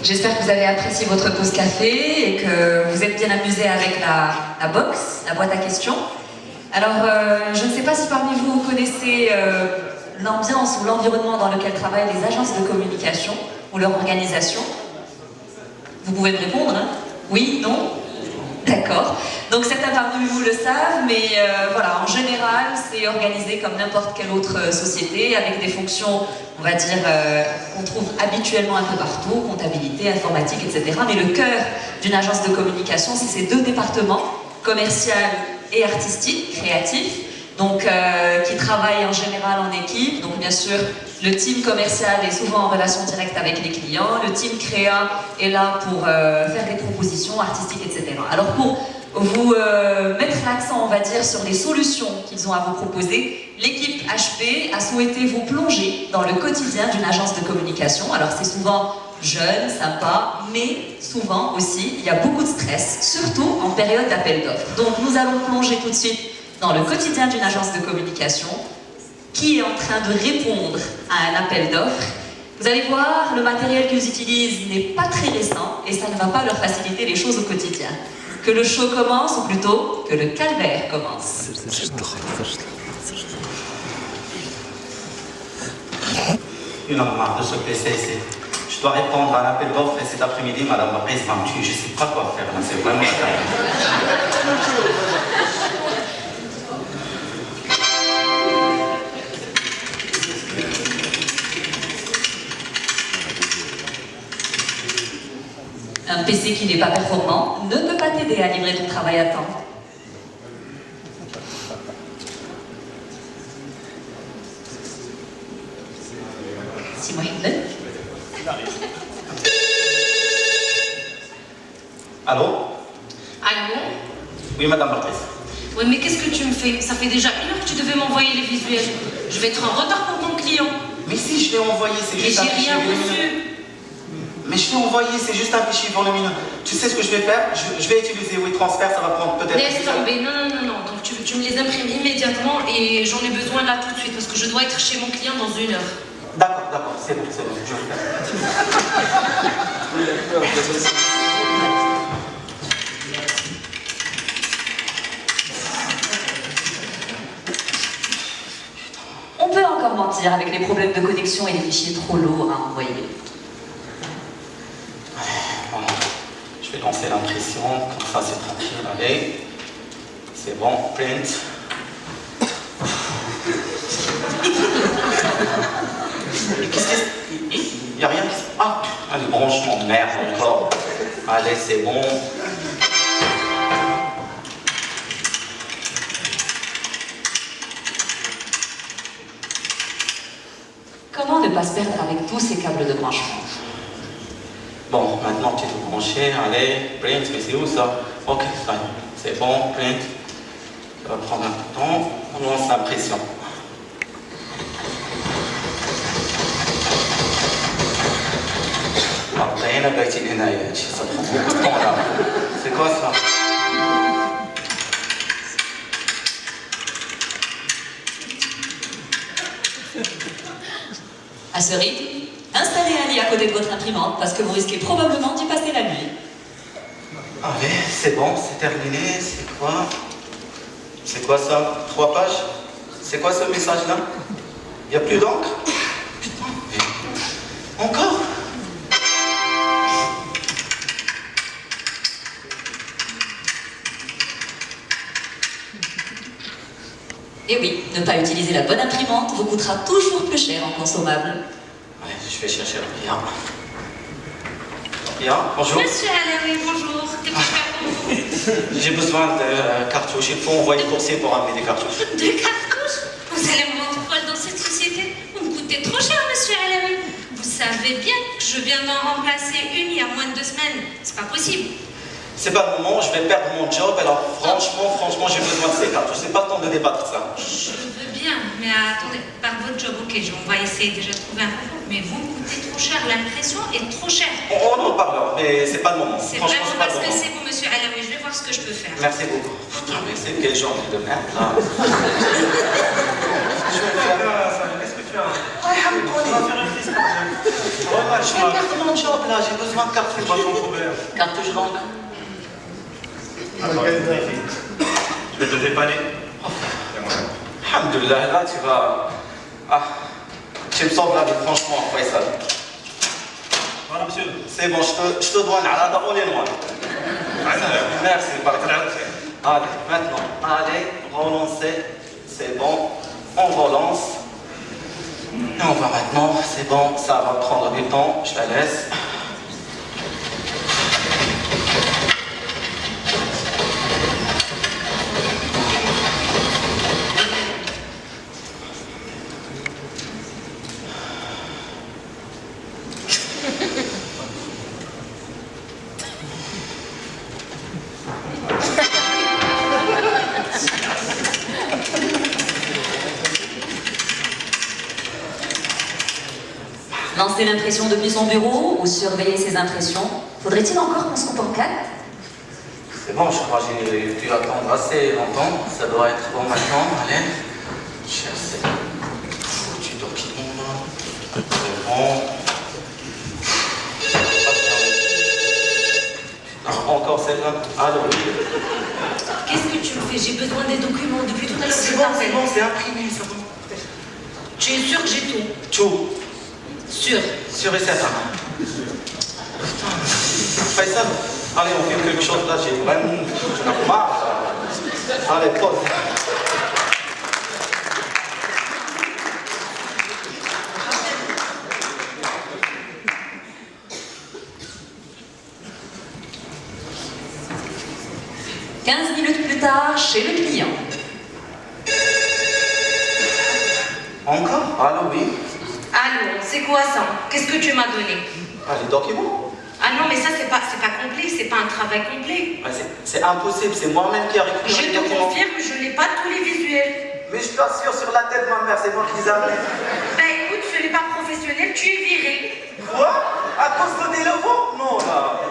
J'espère que vous avez apprécié votre pause café et que vous êtes bien amusés avec la box, la boîte à questions. Alors, je ne sais pas si parmi vous connaissez l'ambiance ou l'environnement dans lequel travaillent les agences de communication ou leur organisation. Vous pouvez me répondre, hein? Oui, non? D'accord. Donc certains parmi vous le savent, mais voilà, en général, c'est organisé comme n'importe quelle autre société, avec des fonctions, on va dire, qu'on trouve habituellement un peu partout, comptabilité, informatique, etc. Mais le cœur d'une agence de communication, c'est ces deux départements, commercial et artistique, créatif, donc qui travaillent en général en équipe. Donc bien sûr, le team commercial est souvent en relation directe avec les clients, le team créa est là pour faire des propositions artistiques, etc. Alors pour vous mettre l'accent, on va dire, sur les solutions qu'ils ont à vous proposer, l'équipe HP a souhaité vous plonger dans le quotidien d'une agence de communication. Alors c'est souvent jeune, sympa, mais souvent aussi, il y a beaucoup de stress, surtout en période d'appel d'offres. Donc nous allons plonger tout de suite dans le quotidien d'une agence de communication qui est en train de répondre à un appel d'offres. Vous allez voir, le matériel qu'ils utilisent n'est pas très récent et ça ne va pas leur faciliter les choses au quotidien. Que le show commence, ou plutôt que le calvaire commence. Une en marre de ce PC ici. Je dois répondre à un appel d'offres et cet après-midi, Madame Marquez va me tuer. Je ne sais pas quoi faire, c'est vraiment la Un PC qui n'est pas performant ne peut pas t'aider à livrer ton travail à temps. Si moi je l'ai. Allô? Allô? Oui, Madame Marquez. Ouais, mais qu'est-ce que tu me fais? Ça fait déjà 1 heure que tu devais m'envoyer les visuels. Je vais être en retard pour ton client. Mais si, je l'ai envoyé, c'est Mais juste un j'ai fichier rien volumineux. reçu. Mais je l'ai envoyé, c'est juste un fichier volumineux. Tu sais ce que je vais faire? Je vais utiliser WeTransfer, ça va prendre peut-être... Laisse tomber, non. Donc tu me les imprimes immédiatement et j'en ai besoin là tout de suite parce que je dois être chez mon client dans 1 heure. D'accord, c'est bon, je vais le faire. On peut encore mentir avec les problèmes de connexion et les fichiers trop lourds à envoyer. Bon, je vais lancer l'impression, comme ça c'est tranquille, allez. C'est bon, print. Qu'est-ce que c'est? Il n'y a rien qui se... Ah, allez, branchement de merde encore. Allez, c'est bon. Comment ne pas se perdre avec tous ces câbles de branchement? Bon, maintenant tu es tout branché, allez, print, mais c'est où ça? Ok, ça y est, c'est bon, print. Ça va prendre un peu de temps, on lance l'impression. Ça prend beaucoup de temps là. C'est quoi ça? À ce rythme, installez un lit à côté de votre imprimante parce que vous risquez probablement d'y passer la nuit. Allez, c'est bon, c'est terminé, c'est quoi? C'est quoi ça? 3 pages? C'est quoi ce message-là? Il n'y a plus d'encre? Putain, mais... Encore? Et oui, ne pas utiliser la bonne imprimante vous coûtera toujours plus cher en consommable. Allez, je vais chercher Ria. Ria, bonjour. Monsieur Alaoui, bonjour. Qu'est-ce que je fais pour vous? J'ai besoin de cartouches. Il faut envoyer coursier pour amener des cartouches. De cartouches? Vous allez me rendre folle dans cette société? Vous me coûtez trop cher, monsieur Alaoui. Vous savez bien que je viens d'en remplacer une il y a moins de 2 semaines. C'est pas possible. C'est pas le moment, je vais perdre mon job, alors franchement, j'ai besoin de ces cartouches. C'est pas le temps de débattre ça. Je veux bien, mais attendez, par votre job, ok, on va essayer déjà de trouver un peu. Mais vous me coûtez trop cher, l'impression est trop chère. On en parlera, mais c'est pas le moment. C'est Franchement, vraiment c'est pas parce le que moment. c'est vous, monsieur Alaoui. Je vais voir ce que je peux faire. Merci beaucoup. Putain, mais c'est quel genre de merde là? Je vais faire ça, qu'est-ce que tu as? On va faire une Ouais, je regarde mon job là, j'ai besoin de carte de cartouche d'encre. Attends, je vais te dépanner. Alhamdoulilah, là tu vas. Ah, tu me sauves la vie, franchement, Faisal. Voilà, monsieur. C'est bon, je te dois un alada all in one. Merci, allez, maintenant, allez, relancez. C'est bon, on relance. Et on va maintenant, c'est bon, ça va prendre du temps, je la laisse. Lancer l'impression depuis son bureau ou surveiller ses impressions? Faudrait-il encore qu'on se coupe en quatre? C'est bon, je crois que j'ai pu attendre assez longtemps. Ça doit être bon maintenant, allez. Cherchez. Foutu document là. C'est bon. Encore celle-là. Allô, oui. Qu'est-ce que tu me fais? J'ai besoin des documents depuis tout à l'heure. C'est bon, c'est imprimé, c'est bon. Tu es sûr que j'ai tout? Tout. Sûr. Sûr et certain. Putain. Faisal, allez, on fait quelque chose là, j'ai vraiment. Je n'ai marre. Allez, pause. « 15 minutes plus tard, chez le client. Encore? Allô, oui. Allô, c'est quoi ça? Qu'est-ce que tu m'as donné? Ah, les documents? Ah non, mais ça, c'est pas complet, c'est pas un travail complet. Ah, c'est impossible, c'est moi-même qui ai récupéré Je les te documents. confirme, je n'ai pas tous les visuels. Mais je t'assure, sur la tête de ma mère, c'est moi qui les amène. Bah écoute, ce n'est pas professionnel, tu es viré. Quoi? À cause de des levaux? Non, là.